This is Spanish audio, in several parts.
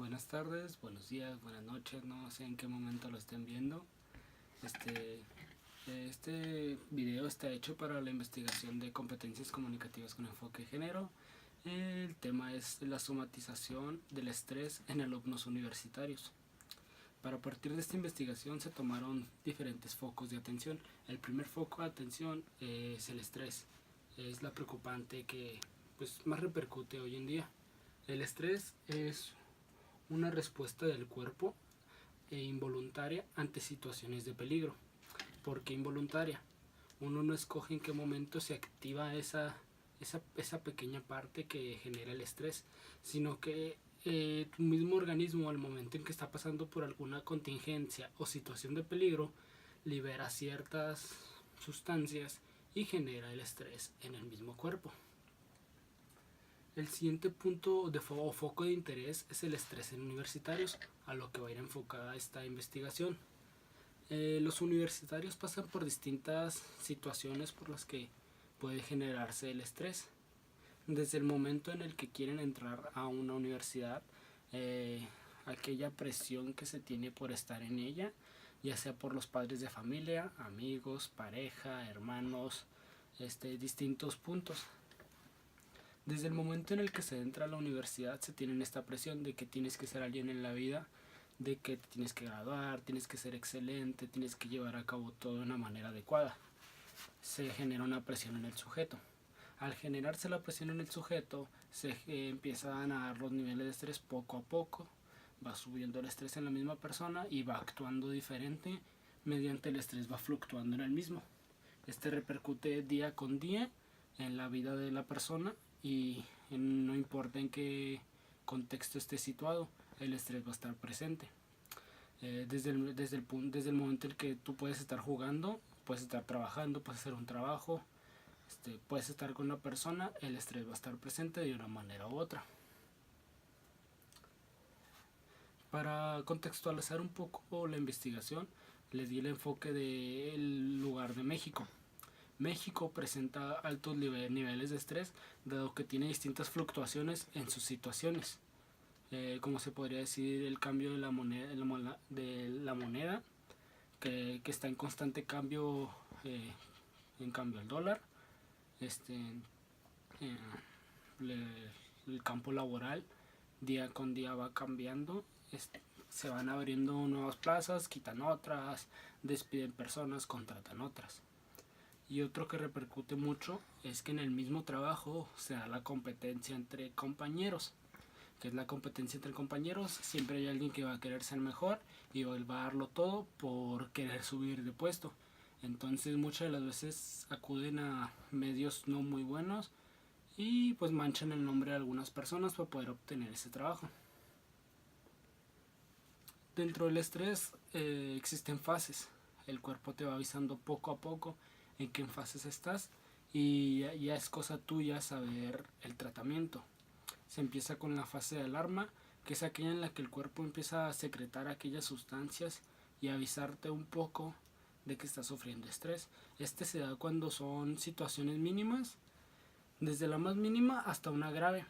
Buenas tardes, buenos días, buenas noches, no sé en qué momento lo estén viendo. Este, este video está hecho para la investigación de competencias comunicativas con enfoque de género. El tema es la somatización del estrés en alumnos universitarios. Para partir de esta investigación se tomaron diferentes focos de atención. El primer foco de atención es el estrés. Es la preocupante que más repercute hoy en día. El estrés es una respuesta del cuerpo involuntaria ante situaciones de peligro. ¿Por qué involuntaria? Uno no escoge en qué momento se activa esa pequeña parte que genera el estrés, sino que tu mismo organismo, al momento en que está pasando por alguna contingencia o situación de peligro, libera ciertas sustancias y genera el estrés en el mismo cuerpo. El siguiente punto o foco de interés es el estrés en universitarios, a lo que va a ir enfocada esta investigación. Los universitarios pasan por distintas situaciones por las que puede generarse el estrés. Desde el momento en el que quieren entrar a una universidad, aquella presión que se tiene por estar en ella, ya sea por los padres de familia, amigos, pareja, hermanos, distintos puntos. Desde el momento en el que se entra a la universidad se tiene esta presión de que tienes que ser alguien en la vida, de que te tienes que graduar, tienes que ser excelente, tienes que llevar a cabo todo de una manera adecuada. Se genera una presión en el sujeto. Al generarse la presión en el sujeto, se empiezan a dar los niveles de estrés poco a poco. Va subiendo el estrés en la misma persona y va actuando diferente mediante el estrés va fluctuando en el mismo. Este repercute día con día en la vida de la persona y no importa en qué contexto esté situado, el estrés va a estar presente. Desde el momento en que tú puedes estar jugando, puedes estar trabajando, puedes hacer un trabajo, puedes estar con una persona, el estrés va a estar presente de una manera u otra. Para contextualizar un poco la investigación, les di el enfoque del lugar de México. México presenta altos niveles de estrés, dado que tiene distintas fluctuaciones en sus situaciones. Como se podría decir, el cambio de la moneda que está en constante cambio, en cambio el dólar, el campo laboral día con día va cambiando, se van abriendo nuevas plazas, quitan otras, despiden personas, contratan otras. Y otro que repercute mucho es que en el mismo trabajo se da la competencia entre compañeros. ¿Qué es la competencia entre compañeros? Siempre hay alguien que va a querer ser mejor y va a darlo todo por querer subir de puesto. Entonces muchas de las veces acuden a medios no muy buenos y pues manchan el nombre de algunas personas para poder obtener ese trabajo. Dentro del estrés existen fases. El cuerpo te va avisando poco a poco en qué fases estás y ya es cosa tuya saber el tratamiento. Se empieza con la fase de alarma, que es aquella en la que el cuerpo empieza a secretar aquellas sustancias y avisarte un poco de que estás sufriendo estrés. Se da cuando son situaciones mínimas, desde la más mínima hasta una grave,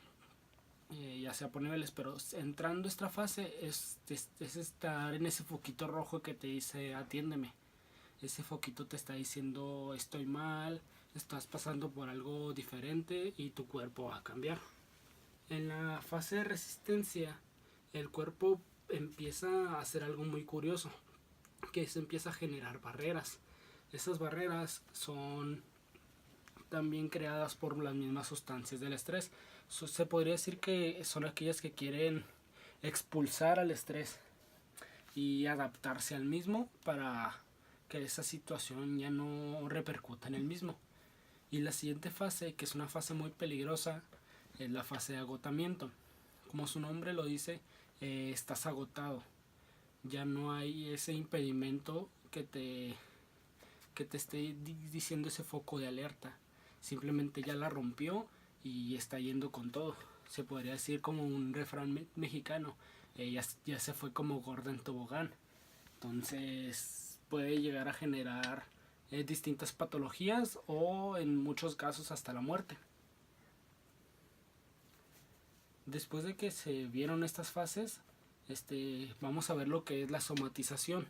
ya sea por niveles, pero entrando esta fase es estar en ese foquito rojo que te dice atiéndeme. Ese foquito te está diciendo estoy mal, estás pasando por algo diferente y tu cuerpo va a cambiar. En la fase de resistencia, el cuerpo empieza a hacer algo muy curioso, que se empieza a generar barreras. Esas barreras son también creadas por las mismas sustancias del estrés. Se podría decir que son aquellas que quieren expulsar al estrés y adaptarse al mismo para que esa situación ya no repercuta en el mismo. Y la siguiente fase, que es una fase muy peligrosa, es la fase de agotamiento. Como su nombre lo dice, estás agotado. Ya no hay ese impedimento que te esté diciendo ese foco de alerta. Simplemente ya la rompió y está yendo con todo. Se podría decir como un refrán mexicano, ya se fue como gorda en tobogán. Entonces puede llegar a generar distintas patologías o en muchos casos hasta la muerte. Después de que se vieron estas fases, Vamos a ver lo que es la somatización.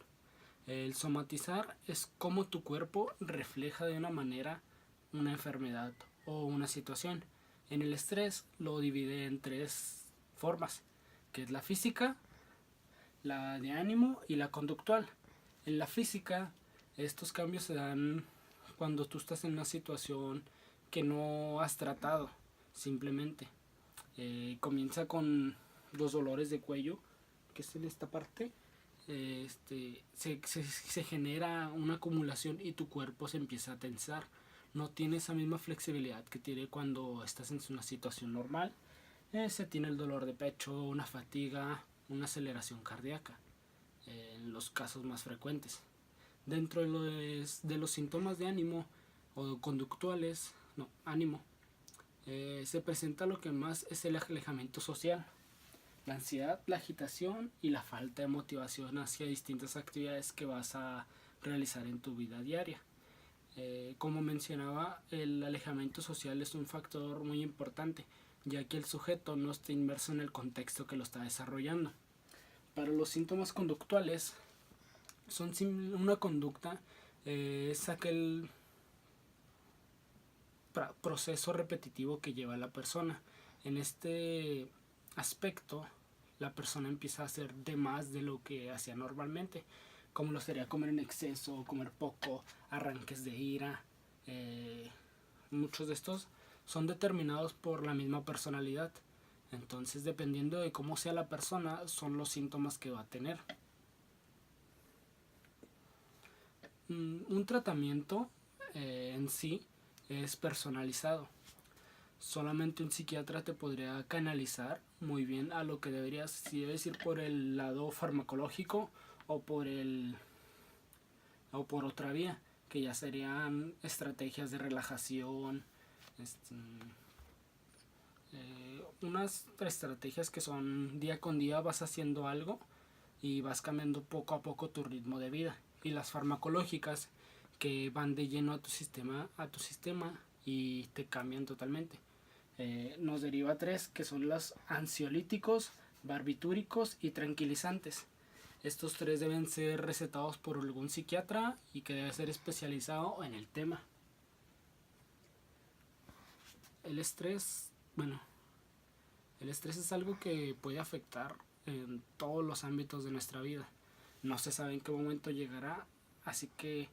El somatizar es cómo tu cuerpo refleja de una manera una enfermedad o una situación. En el estrés lo divide en tres formas, que es la física, la de ánimo y la conductual. En la física, estos cambios se dan cuando tú estás en una situación que no has tratado, simplemente. Comienza con los dolores de cuello, que es en esta parte. Se genera una acumulación y tu cuerpo se empieza a tensar. No tiene esa misma flexibilidad que tiene cuando estás en una situación normal. Se tiene el dolor de pecho, una fatiga, una aceleración cardíaca, en los casos más frecuentes. Dentro de los síntomas de ánimo o conductuales, ánimo, se presenta lo que más es el alejamiento social, la ansiedad, la agitación y la falta de motivación hacia distintas actividades que vas a realizar en tu vida diaria. Como mencionaba, el alejamiento social es un factor muy importante, ya que el sujeto no está inmerso en el contexto que lo está desarrollando. Para los síntomas conductuales, son una conducta, es aquel proceso repetitivo que lleva a la persona. En este aspecto, la persona empieza a hacer de más de lo que hacía normalmente, como lo sería comer en exceso, comer poco, arranques de ira. Muchos de estos son determinados por la misma personalidad. Entonces, dependiendo de cómo sea la persona, son los síntomas que va a tener. Un tratamiento en sí es personalizado. Solamente un psiquiatra te podría canalizar muy bien a lo que deberías, si debes ir por el lado farmacológico o por otra vía, que ya serían estrategias de relajación, unas estrategias que son día con día vas haciendo algo y vas cambiando poco a poco tu ritmo de vida, y las farmacológicas que van de lleno a tu sistema y te cambian totalmente. Nos deriva tres, que son los ansiolíticos, barbitúricos y tranquilizantes. Estos tres deben ser recetados por algún psiquiatra y que debe ser especializado en el tema. El estrés es algo que puede afectar en todos los ámbitos de nuestra vida. No se sabe en qué momento llegará, así que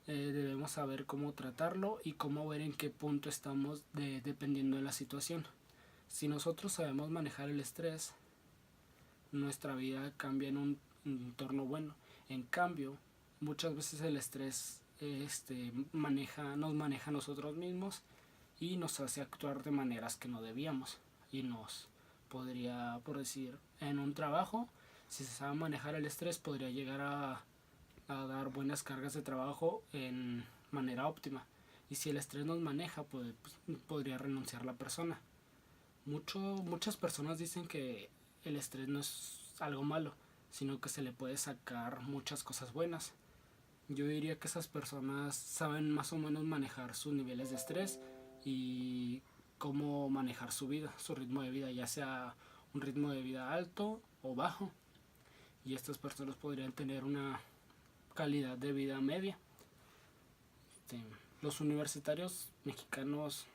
debemos saber cómo tratarlo y cómo ver en qué punto estamos dependiendo de la situación. Si nosotros sabemos manejar el estrés, nuestra vida cambia en un entorno bueno. En cambio, muchas veces el estrés nos maneja a nosotros mismos y nos hace actuar de maneras que no debíamos, y nos podría, por decir, en un trabajo, si se sabe manejar el estrés, podría llegar a dar buenas cargas de trabajo en manera óptima. Y si el estrés nos maneja, pues podría renunciar la persona. Muchas personas dicen que el estrés no es algo malo, sino que se le puede sacar muchas cosas buenas. Yo diría que esas personas saben más o menos manejar sus niveles de estrés y cómo manejar su vida, su ritmo de vida, ya sea un ritmo de vida alto o bajo. Y estas personas podrían tener una calidad de vida media. Los universitarios mexicanos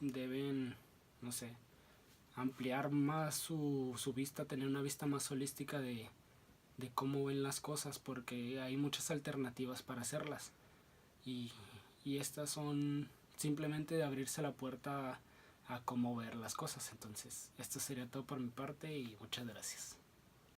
deben, no sé, ampliar más su vista, tener una vista más holística de cómo ven las cosas, porque hay muchas alternativas para hacerlas. Y estas son simplemente de abrirse la puerta a cómo ver las cosas. Entonces, esto sería todo por mi parte y muchas gracias.